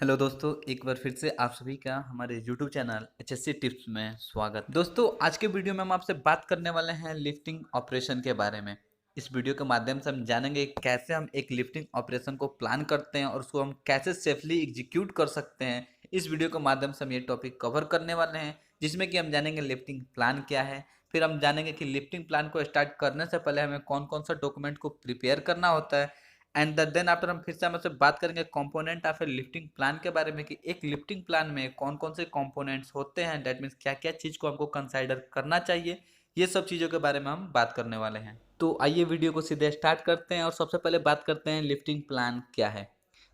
Hello दोस्तों, एक बार फिर से आप सभी का हमारे यूट्यूब चैनल एचएससी टिप्स में स्वागत। दोस्तों, आज के वीडियो में हम आपसे बात करने वाले हैं लिफ्टिंग ऑपरेशन के बारे में। इस वीडियो के माध्यम से हम जानेंगे कैसे हम एक लिफ्टिंग ऑपरेशन को प्लान करते हैं और उसको हम कैसे सेफली एग्जीक्यूट कर सकते हैं। इस वीडियो के माध्यम से हम ये टॉपिक कवर करने वाले हैं, जिसमें कि हम जानेंगे लिफ्टिंग प्लान क्या है। फिर हम जानेंगे कि लिफ्टिंग प्लान को स्टार्ट करने से पहले हमें कौन कौन सा डॉक्यूमेंट को प्रिपेयर करना होता है। एंड देन आफ्टर हम फिर से हम आपसे बात करेंगे component of A lifting plan के बारे में कि एक लिफ्टिंग प्लान में कौन कौन से कंपोनेंट्स होते हैं, दैट मीन्स क्या क्या चीज़ को हमको कंसाइडर करना चाहिए। ये सब चीज़ों के बारे में हम बात करने वाले हैं। तो आइए वीडियो को सीधे स्टार्ट करते हैं और सबसे पहले बात करते हैं लिफ्टिंग प्लान क्या है।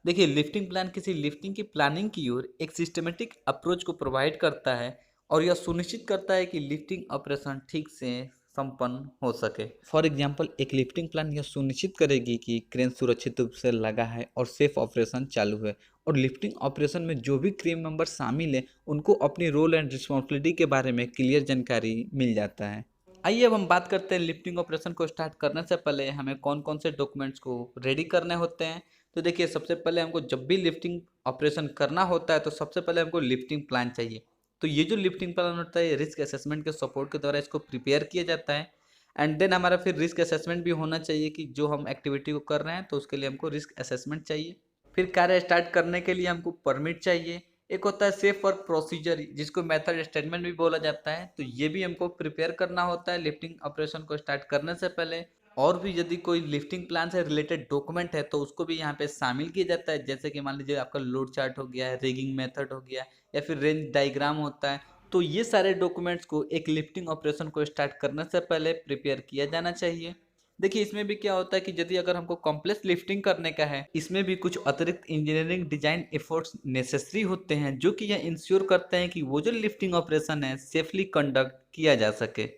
देखिए, लिफ्टिंग प्लान किसी लिफ्टिंग की प्लानिंग की ओर एक सिस्टमेटिक अप्रोच को प्रोवाइड करता है और यह सुनिश्चित करता है कि लिफ्टिंग ऑपरेशन ठीक से संपन्न हो सके। फॉर एग्जाम्पल, एक लिफ्टिंग प्लान यह सुनिश्चित करेगी कि क्रेन सुरक्षित रूप से लगा है और सेफ ऑपरेशन चालू है, और लिफ्टिंग ऑपरेशन में जो भी क्रू मेंबर शामिल है उनको अपनी रोल एंड रिस्पॉन्सिबिलिटी के बारे में क्लियर जानकारी मिल जाता है। आइए अब हम बात करते हैं लिफ्टिंग ऑपरेशन को स्टार्ट करने से पहले हमें कौन कौन से डॉक्यूमेंट्स को रेडी करने होते हैं। तो देखिए, सबसे पहले हमको जब भी लिफ्टिंग ऑपरेशन करना होता है तो सबसे पहले हमको लिफ्टिंग प्लान चाहिए। तो ये जो लिफ्टिंग प्लान होता है, रिस्क असेसमेंट के सपोर्ट के द्वारा इसको प्रिपेयर किया जाता है। एंड देन हमारा फिर रिस्क असेसमेंट भी होना चाहिए कि जो हम एक्टिविटी को कर रहे हैं तो उसके लिए हमको रिस्क असेसमेंट चाहिए। फिर कार्य स्टार्ट करने के लिए हमको परमिट चाहिए। एक होता है सेफ वर्क प्रोसीजर, जिसको मेथड स्टेटमेंट भी बोला जाता है, तो ये भी हमको प्रिपेयर करना होता है लिफ्टिंग ऑपरेशन को स्टार्ट करने से पहले। और भी यदि कोई लिफ्टिंग प्लान से रिलेटेड डॉक्यूमेंट है तो उसको भी यहाँ पे शामिल किया जाता है, जैसे कि मान लीजिए आपका लोड चार्ट हो गया, रिगिंग मेथड हो गया, या फिर रेंज डायग्राम होता है। तो ये सारे डॉक्यूमेंट्स को एक लिफ्टिंग ऑपरेशन को स्टार्ट करने से पहले प्रिपेयर किया जाना चाहिए। देखिए, इसमें भी क्या होता है कि यदि अगर हमको कॉम्प्लेक्स लिफ्टिंग करने का है, इसमें भी कुछ अतिरिक्त इंजीनियरिंग डिजाइन एफर्ट्स नेसेसरी होते हैं, जो कि यह इंश्योर करते हैं कि वो जो लिफ्टिंग ऑपरेशन है सेफली कंडक्ट किया जा सके।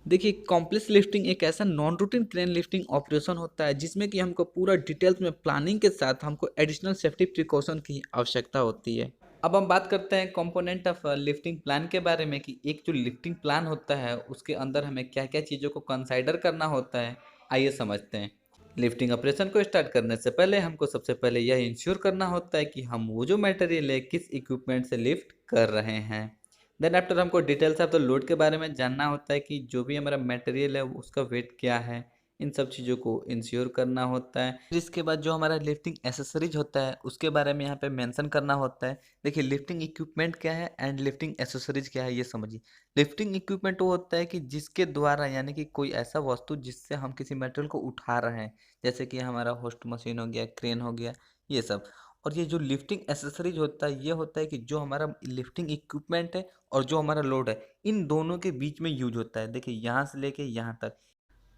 देखिए, कॉम्प्लेक्स लिफ्टिंग एक ऐसा non routine crane lifting operation होता है जिसमें कि हमको पूरा डिटेल्स में प्लानिंग के साथ हमको एडिशनल सेफ्टी प्रिकॉशन की आवश्यकता होती है। अब हम बात करते हैं कंपोनेंट ऑफ लिफ्टिंग प्लान के बारे में कि एक जो लिफ्टिंग प्लान होता है उसके अंदर हमें क्या क्या चीज़ों को कंसाइडर करना होता है। आइए समझते हैं। लिफ्टिंग ऑपरेशन को स्टार्ट करने से पहले हमको सबसे पहले यह इंश्योर करना होता है कि हम वो जो मटेरियल है किस इक्विपमेंट से लिफ्ट कर रहे हैं। देन आफ्टर हमको डिटेल्स ऑफ द लोड के बारे में जानना होता है कि जो भी हमारा मटेरियल है उसका वेट क्या है। इन सब चीज़ों को इंश्योर करना होता है। फिर इसके बाद जो हमारा लिफ्टिंग एसेसरीज होता है उसके बारे में यहाँ पे मेंशन करना होता है। देखिए, लिफ्टिंग इक्विपमेंट क्या है एंड लिफ्टिंग एसेसरीज क्या है, ये समझिए। लिफ्टिंग इक्विपमेंट वो होता है कि जिसके द्वारा, यानी कि कोई ऐसा वस्तु जिससे हम किसी मेटेरियल को उठा रहे हैं, जैसे कि हमारा होस्ट मशीन हो गया, क्रेन हो गया, ये सब। और ये जो लिफ्टिंग एसेसरीज होता है, ये होता है कि जो हमारा लिफ्टिंग इक्विपमेंट है और जो हमारा लोड है, इन दोनों के बीच में यूज होता है। देखिए, यहाँ से लेके यहाँ तक,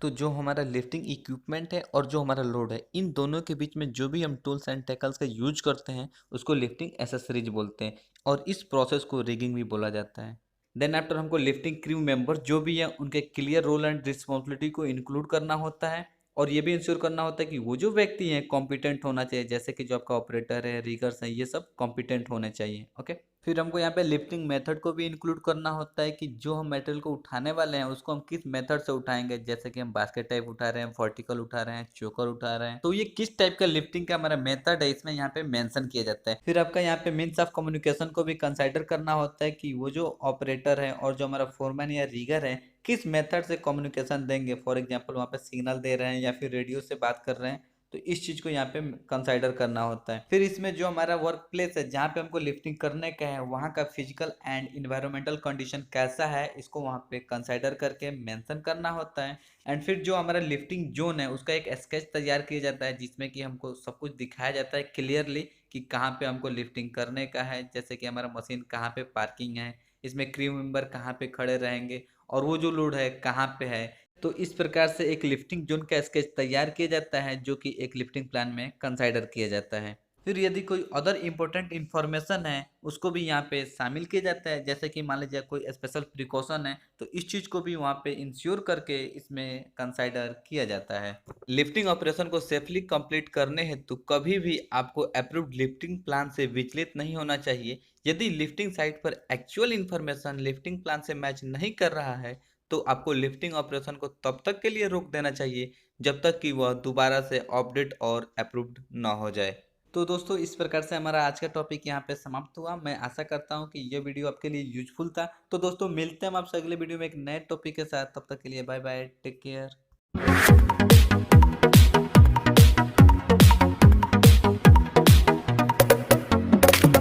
तो जो हमारा लिफ्टिंग इक्विपमेंट है और जो हमारा लोड है, इन दोनों के बीच में जो भी हम टूल्स एंड टैकल्स का यूज करते हैं उसको लिफ्टिंग एसेसरीज बोलते हैं, और इस प्रोसेस को रिगिंग भी बोला जाता है। देन आफ्टर हमको लिफ्टिंग क्रू मेंबर जो भी है उनके क्लियर रोल एंड रिस्पॉन्सिबिलिटी को इंक्लूड करना होता है, और ये भी इंश्योर करना होता है कि वो जो व्यक्ति हैं कॉम्पिटेंट होना चाहिए, जैसे कि जो आपका ऑपरेटर है, रिगर्स हैं, ये सब कॉम्पिटेंट होने चाहिए। ओके। फिर हमको यहाँ पे लिफ्टिंग मेथड को भी इंक्लूड करना होता है कि जो हम मेटेरियल को उठाने वाले हैं उसको हम किस मेथड से उठाएंगे, जैसे कि हम बास्केट टाइप उठा रहे हैं, वर्टिकल उठा रहे हैं, चोकर उठा रहे हैं, तो ये किस टाइप का लिफ्टिंग का हमारा मेथड है इसमें यहाँ पे मेंशन किया जाता है। फिर आपका यहाँ पे मीन्स ऑफ कम्युनिकेशन को भी कंसिडर करना होता है कि वो जो ऑपरेटर है और जो हमारा फोरमैन या रीगर है किस मेथड से कम्युनिकेशन देंगे। फॉर एग्जाम्पल, वहाँ पे सिग्नल दे रहे हैं या फिर रेडियो से बात कर रहे हैं, तो इस चीज़ को यहाँ पे कंसाइडर करना होता है। फिर इसमें जो हमारा वर्क प्लेस है जहाँ पे हमको लिफ्टिंग करने का है, वहाँ का फिजिकल एंड इन्वायरमेंटल कंडीशन कैसा है, इसको वहाँ पे कंसाइडर करके मेंशन करना होता है। एंड फिर जो हमारा लिफ्टिंग जोन है उसका एक स्केच तैयार किया जाता है, जिसमें कि हमको सब कुछ दिखाया जाता है क्लियरली कि कहाँ पे हमको लिफ्टिंग करने का है, जैसे कि हमारा मशीन कहाँ पे पार्किंग है, इसमें क्रू मेंबर कहाँ पे खड़े रहेंगे, और वो जो लोड है कहाँ पे है। तो इस प्रकार से एक लिफ्टिंग जोन का स्केच तैयार किया जाता है, जो कि एक लिफ्टिंग प्लान में कंसाइडर किया जाता है। फिर यदि कोई अदर इम्पोर्टेंट इन्फॉर्मेशन है उसको भी यहाँ पे शामिल किया जाता है, जैसे कि मान लीजिए कोई स्पेशल प्रिकॉशन है तो इस चीज़ को भी वहाँ पे इंश्योर करके इसमें कंसाइडर किया जाता है। लिफ्टिंग ऑपरेशन को सेफली कंप्लीट करने हेतु कभी भी आपको अप्रूव्ड लिफ्टिंग प्लान से विचलित नहीं होना चाहिए। यदि लिफ्टिंग साइट पर एक्चुअल इन्फॉर्मेशन लिफ्टिंग प्लान से मैच नहीं कर रहा है तो आपको लिफ्टिंग ऑपरेशन को तब तक के लिए रोक देना चाहिए जब तक कि वह दोबारा से अपडेट और अप्रूव्ड ना हो जाए। तो दोस्तों इस प्रकार से हमारा आज का टॉपिक यहाँ पे समाप्त हुआ। मैं आशा करता हूँ कि ये वीडियो आपके लिए यूजफुल था। तो दोस्तों मिलते हैं हम आपसे अगले वीडियो में एक नए टॉपिक के साथ। तब तक के लिए बाय बाय, टेक केयर।